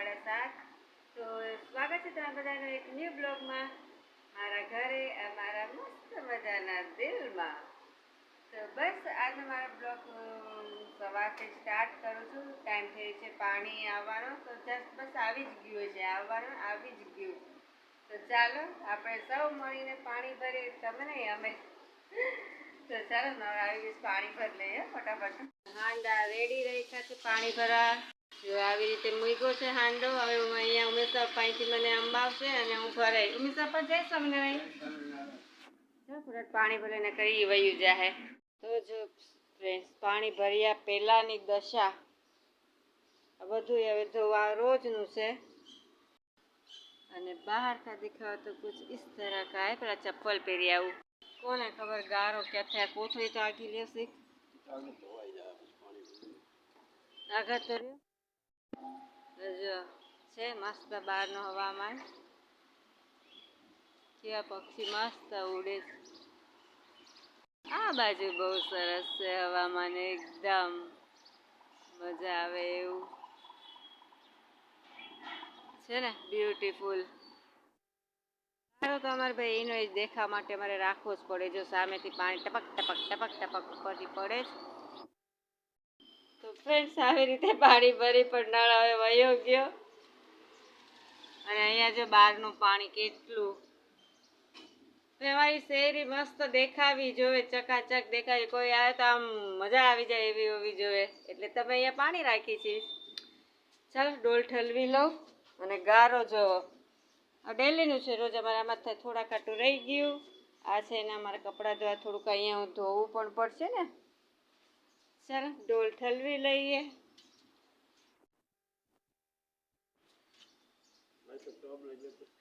7:30। તો સ્વાગત છે તમારા બધાનું એક ન્યૂ બ્લોગમાં મારા ઘરે મારા મસ્ત મજાના દિલમાં। તો બસ આજે મારો બ્લોગ સવારથી સ્ટાર્ટ કરું છું। ટાઈમ થઈ છે પાણી આવવાનો, તો જસ્ટ બસ આવી જ ગયું છે, આવવાનું આવી જ ગયું। તો ચાલો આપણે સૌ મળીને પાણી ભરીએ, તમે નહીં અમે। તો ચાલો હવે આવી ગયું પાણી ભરી લઈએ ફટાફટ। હાંડા રેડી રાખ્યા છે પાણી ભરવા। જો આવી રીતે મૂક્યો છે હાંડો। હવે હું અહીંયા ઉમેશા પાણીથી મને અંબાવશે અને હું ભરાઈ ઉમેશા પર જઈશ અમને થોડાક પાણી ભરીને કરી વયું જાહે। તો જો ફ્રેન્ડ્સ પાણી ભર્યા પહેલાંની દશા બધું હવે ધોવા રોજનું છે। અને બહાર કા દિખાવો તો કુછ ઇસ तरह का है। પેલા ચપ્પલ પહેરી આવું, કોને ખબર ગારો ક્યાં થાય। કોથળી તો આખી લેશે આગળ તો જો છે મસ્ત બહારનો હવામાન। કેવા પક્ષી મસ્ત ઉડે। આ બાજુ બહુ સરસ છે હવામાન, એકદમ મજા આવે એવું છે ને, બ્યુટીફુલ। સારો તો અમારે ભાઈ એનો જ દેખવા માટે અમારે રાખવો જ પડે। જો સામેથી પાણી ટપક ટપક ટપક ટપક ઉપરથી પડે જ। તો ફ્રેન્ડ્સ આવી રીતે પાણી ભરી પણ નળ હવે વયો ગયો। અને અહીંયા જો બહારનું પાણી કેટલું, અમારી શેરી મસ્ત દેખાવી જોવે, ચકાચક દેખાવી। કોઈ આવે તો આમ મજા આવી જાય એવી હોવી જોઈએ, એટલે તમે અહીંયા પાણી રાખી છે। ચાલો ડોલ ઠલવી લઉં અને ગારો જોવો, આ ડેલીનું છે, રોજ અમારે આમાં થાય। થોડા ખાટું રહી ગયું આ છે ને, અમારે કપડાં ધોવા થોડુંક અહીંયા હું ધોવું પણ પડશે ને। ચાલો ડોલ ઠલવી લઈએ।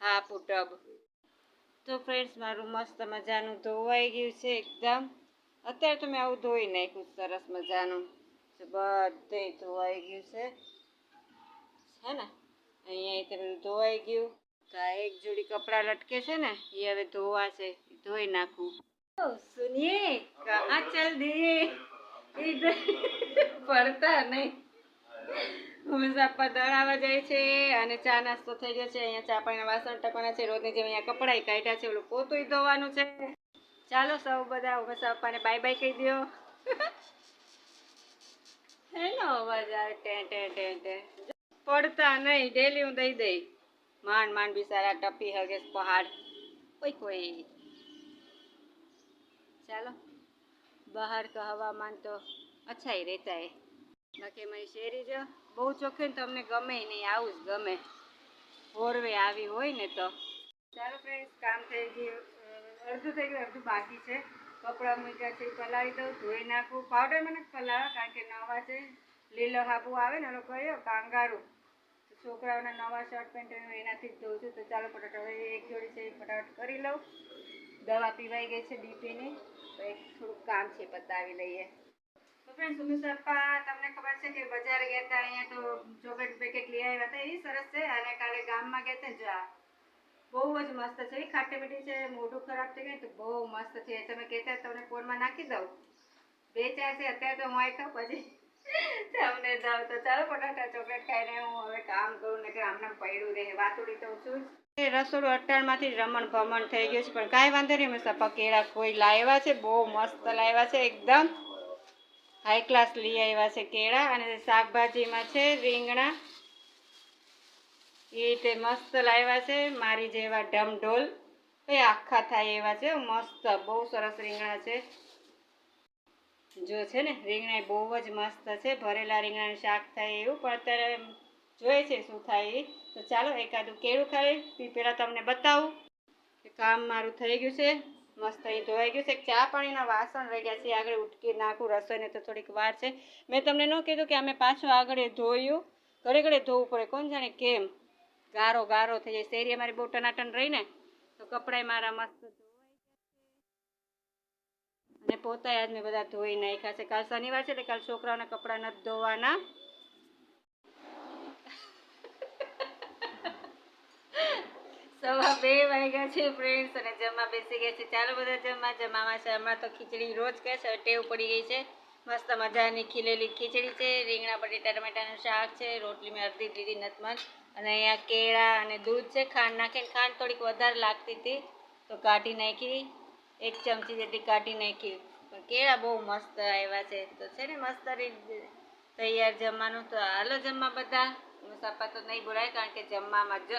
હા ટબ। તો ફ્રેન્ડ્સ મારું મસ્ત મજાનું ધોવાઈ ગયું છે એકદમ। અત્યારે તો મેં આવું ધોઈ નાખ્યું સરસ મજાનું, બધે ધોવાઈ ગયું છે હે ને। અહીંયા તે બધું ધોવાઈ ગયું। તો આ એક જોડી કપડાં લટકે છે ને, એ હવે ધોવા છે, ધોઈ નાખું। સુનિએ કહા ચલ દિએ પડતા નહીં। ઉમેશા દળાવા જાય છે અને ચા નાસ્તો થઈ ગયો છે। અહીંયા ચા પાણીના વાસણ ટકવાના છે, રોજની જેમ અહીંયા કપડાં કાઢ્યા છે, ઓલું પોતું ધોવાનું છે। ચાલો સૌ બધા ઉમેશા પપ્પાને બાય બાય કહી દો। એનો અવાજ આવે ટે ટે ટે ટે। પડતા નહીં, ડેલી હું દઈ દઈ। માંડ માંડ બિચારા ટપી હગે પહાડ કોઈ કોઈ। ચાલો બહાર का हवामान तो अच्छा ही रहता है। બાકી મારી શેરી જો બહુ ચોખ્ખી ને તમને ગમે નહીં, આવું જ ગમે હોરવે આવી હોય ને તો। ચાલો ફ્રેન્ડ્સ કામ થઈ ગયું, અડધું થઈ ગયું, અડધું બાકી છે। કપડાં મૂક્યા છે, પલાળી દઉં, ધોઈ નાખું। પાવડર મને પલાળો કારણ કે નવા છે, લીલો હાબુ આવે ને, એનો કયો કાંગારું, છોકરાઓના નવા શર્ટ પેન્ટ એનાથી જ ધોઉં છું। તો ચાલો ફટાફટ હવે એક જોડી છે ફટાફટ કરી લઉં। દવા પીવાઈ ગઈ છે બીપીની, તો એક થોડુંક કામ છે પતાવી લઈએ। તો ફ્રેન્ડ્સ ઉમેશા પપ્પા તમને ખબર છે કે બજાર ગયા હતા, અહીંયા તો ચોકલેટ પેકેટ લઈ આવ્યા હતા, એ સરસ છે। અને કાલે ગામમાં ગયા હતા, જો બહુ જ મસ્ત છે, એ ખાટી મીઠી છે, મોઢું ખરાબ થઈ ગયું તો બહુ મસ્ત છે। તમે કહેતા તમને ફોનમાં નાખી દઉં, 2-4 છે અત્યારે તો હું આવી ખાઉં, પછી તમને દઉં। તો ચાલો ફટાફટ ચોકલેટ ખાઈને હું હવે કામ કરું, ને કે આમને પડ્યું રહે વાતુડી તો છું જ। રસોડું અટ્ટાણમાંથી રમણ ભમણ થઈ ગયું છે, પણ કાંઈ વાંધો નહીં। ઉમેશા પપ્પા કેળા કોઈ લાવ્યા છે, બહુ મસ્ત લાવ્યા છે, એકદમ હાઈ ક્લાસ લઈ આવ્યા છે કેળા। અને શાકભાજીમાં છે રીંગણા, એ તે મસ્ત લાવ્યા છે, મારી જેવા ઢમઢોલ એ આખા થાય એવા છે, મસ્ત બહુ સરસ રીંગણા છે। જો છે ને રીંગણા બહુ જ મસ્ત છે, ભરેલા રીંગણાનું શાક થાય એવું, પણ અત્યારે જોઈએ છે શું થાય એ। તો ચાલો એકાદું કેળું ખાઈ પહેલાં તમને બતાવું કે કામ મારું થઈ ગયું છે, મસ્ત અહીં ધોવાઈ ગયું છે। ચા પાણીના વાસણ રહી ગયા છે, આગળ ઉટકી નાખું, રસોઈને તો થોડીક વાર છે। મેં તમને ન કીધું કે અમે પાછું આગળ ધોયું, ઘડે ઘડે ધોવું પડે, કોણ જાણે કેમ ગારો ગારો થઈ જાય। શેરી અમારી બહુ ટનાટન રહી ને, તો કપડાય મારા મસ્ત ધોવાઈ ગયા છે અને પોતાય આજ મેં બધા ધોઈ નાખ્યા છે। કાલ શનિવાર છે એટલે કાલ છોકરાઓના કપડાં નથી ધોવાના। 2:15 વાગ્યા છે ફ્રેન્ડ્સ, અને જમવા બેસી ગયા છે। ચાલો બધા જમવામાં છે। હમણાં તો ખીચડી રોજ કહે છે, ટેવ પડી ગઈ છે, મસ્ત મજાની ખીલેલી ખીચડી છે, રીંગણા બટેટા ટમેટાનું શાક છે, રોટલી મેં અડધી લીધી નતમન, અને અહીંયા કેળા અને દૂધ છે. ખાંડ નાખીને, ખાંડ થોડીક વધારે લાગતી હતી તો કાઢી નાખી, 1 ચમચી જેટલી કાઢી નાખી. પણ કેળા બહુ મસ્ત આવ્યા છે, તો છે ને મસ્ત તૈયાર જમવાનું. તો હાલો જમવા બધા. સપા તો નહીં બોલાય કારણ કે જમવામાં જો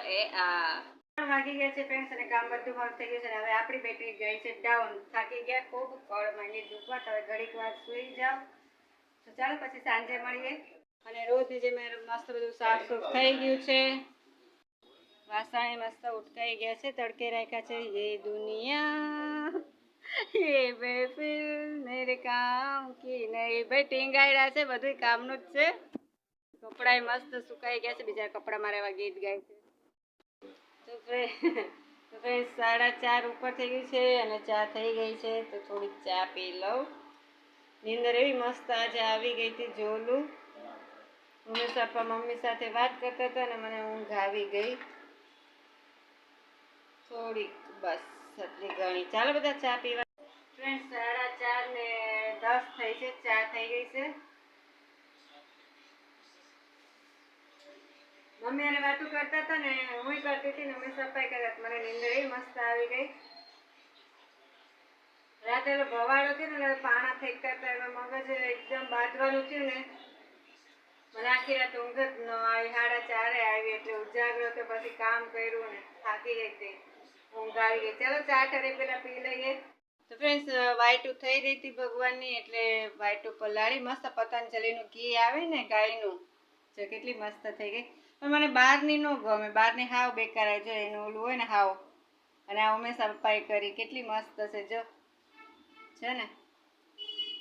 વાગી ગયા છે ફ્રેન્ડ્સ, અને કામ બધું મારું થઈ ગયું છે. હવે આપણી બેટરી ગઈ છે ડાઉન, થાકી ગયા ખૂબ, કળ માંડી દુખવા. હવે ઘડીક વાર સુઈ જાઓ. તો ચાલો પછી સાંજે મળીએ. અને રોજ જે મેં મસ્ત બધું સાફ સૂફ થઈ ગયું છે, વાસણ મસ્ત ઉટકાઈ ગયા છે, તડકે રાખ્યા છે. ये दुनिया ये महफिल मेरे काम की નહીં. ભાઈ ટીંગાડ્યા છે, બધું કામનું જ છે. કપડાં મસ્ત સુકાઈ ગયા છે, બીજા કપડાં મારે એવા ગીત ગાય છે. તો ફ્રેન્ડ 4:30 ઉપર થઈ ગઈ છે અને ચા થઈ ગઈ છે, તો થોડીક ચા પી લઉં. નીંદર એવી મસ્ત આજે આવી ગઈ હતી જોલું. હંમેશા મમ્મી સાથે વાત કરતા હતા અને મને ઊંઘ આવી ગઈ થોડીક, બસ એટલી ઘણી. ચાલો બધા ચા પીવા. ફ્રેન્ડ 4:04 થઈ છે, ચા થઈ ગઈ છે. મમ્મી અને વાતો કરતા હતા ને હું કરતી હતી ને અમે સફાઈ કરતા. મને નીંદર એવી મસ્ત આવી ગઈ. રાતે ભવાડો થયો ને પાણા ફેંકતા હતા, એમાં મગજ એકદમ બાંધવાનું થયું ને, મને આખી રાત ઊંઘ જ ન આવી. 4:30 આવી એટલે ઉજાગરો તો પછી કામ કર્યું ને થાકી ગઈ હતી, ઊંઘ આવી ગઈ. ચાલો ચા ઠરે પેલા પી લઈએ. તો ફ્રેન્ડ્સ વાઈટું થઈ રહી હતી ભગવાનની, એટલે વાઈટું પલાળી મસ્ત પતંજલિનું ઘી આવે ને ગાયનું, જો કેટલી મસ્ત થઈ ગઈ. પણ મને બહારની ન ગમે, બહારની હાવ બેકાર આવી જાય, એનું ઓલું હોય ને હાવ. અને આ હંમેશા પપ્પાએ કરી, કેટલી મસ્ત છે જો, છે ને.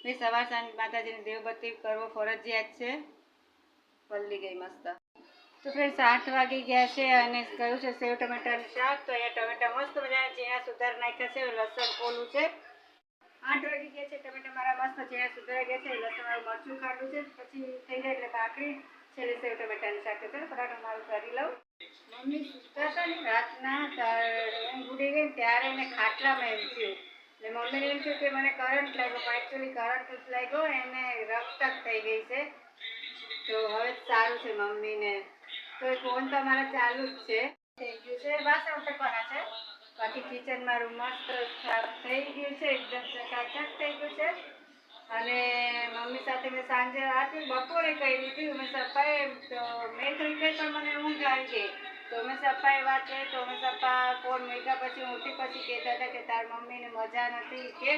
ભાઈ સવાર સાંજ માતાજીની દેવબત્તી કરવો ફરજિયાત છે. પલ્લી ગઈ મસ્ત. તો ફ્રેન્ડ્સ 8 વાગી ગયા છે અને કહ્યું છે સેવ ટમેટાનું શાક. તો અહીંયા ટમેટા મસ્ત મજાના ઝીણા સુધાર નાખ્યા છે, લસણ કોલું છે. 8 વાગી ગયા છે, ટમેટા મારા મસ્ત ઝીણા સુધારી ગયા છે, લસણ વાળું મરચું ખાધું છે. પછી થઈ જાય એટલે ભાખરી છેલ્લે સેવ ટમેટાનું શાક છે. ફટાફટ મારું કરી લઉં. મમ્મી સૂતા હતા ને રાતના, ઊંઘ ઉડી ગઈ ત્યારે એને ખાટલામાં એમ થયું, એટલે મમ્મીને એમ થયું કે મને કરંટ લાગ્યો, પણ એકચ્યુઅલી કરંટ જ લાગ્યો, એને રક્તક થઈ ગઈ છે. તો હવે સારું છે મમ્મીને. તો એ ફોન તો અમારા ચાલુ જ છે. થઈ ગયું છે, વાસણ ઉટકવાના છે. બાકી કિચન મારું મસ્ત સાફ થઈ ગયું છે, એકદમ ચકાચક થઈ ગયું છે. અને મમ્મી સાથે મેં સાંજે આથી બપોરે કહી દીધી અમે સપ્પાએ, તો મેં તો કહી પણ મને ઊંઘ આવી ગઈ. તો અમે સપ્પાએ વાત કરી, તો અમે સપ્પા ફોન મૂક્યા પછી ઉઠી પછી કહેતા હતા કે તાર મમ્મીને મજા નથી, કે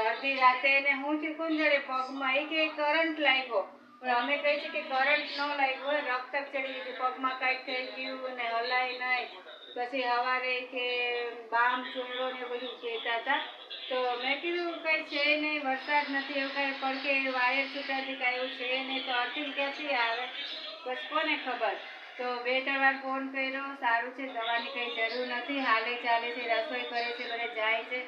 અડધી રાતે એને હું થયું કુંજળે પગમાં, એ કે કરંટ લાગ્યો. પણ અમે કહીએ છીએ કે કરંટ ન લાગ્યો હોય, રક્ત ચડી ગયું, પગમાં કાંઈક થઈ ગયું ને હલાય નહીં. પછી સવારે કે બામ ચૂંડો ને બધું કહેતા હતા. તો મેં કીધું કંઈ છે નહીં, વરસાદ નથી, એવું કાંઈ પડકે વાયર છૂટાથી કાંઈ એવું છે નહીં, તો અર્થિંગ ક્યાંથી આવે બસ કોને ખબર. તો 2-3 વાર ફોન કર્યો, સારું છે, દવાની કંઈ જરૂર નથી, હાલે ચાલે છે, રસોઈ કરે છે, બધે જાય છે.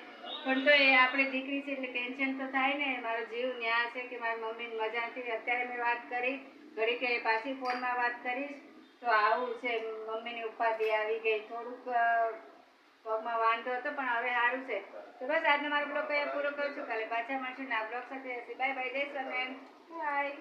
પણ તો એ આપણી દીકરી છે એટલે ટેન્શન તો થાય ને. મારો જીવ ન્યા છે કે મારી મમ્મીને મજા નથી. અત્યારે મેં વાત કરી, ઘડી કે પાછી ફોનમાં વાત કરીશ. તો આવું છે, મમ્મીની ઉપાધિ આવી ગઈ. થોડુંક પગમાં વાંધો હતો પણ હવે સારું છે. તો બસ આજનો મારો બ્લોગ પૂરો કરું છું. કાલે પાછા મળશું ના બ્લોગ સાથે. બાય બાય, જય સ્વામિનારાયણ, બાય.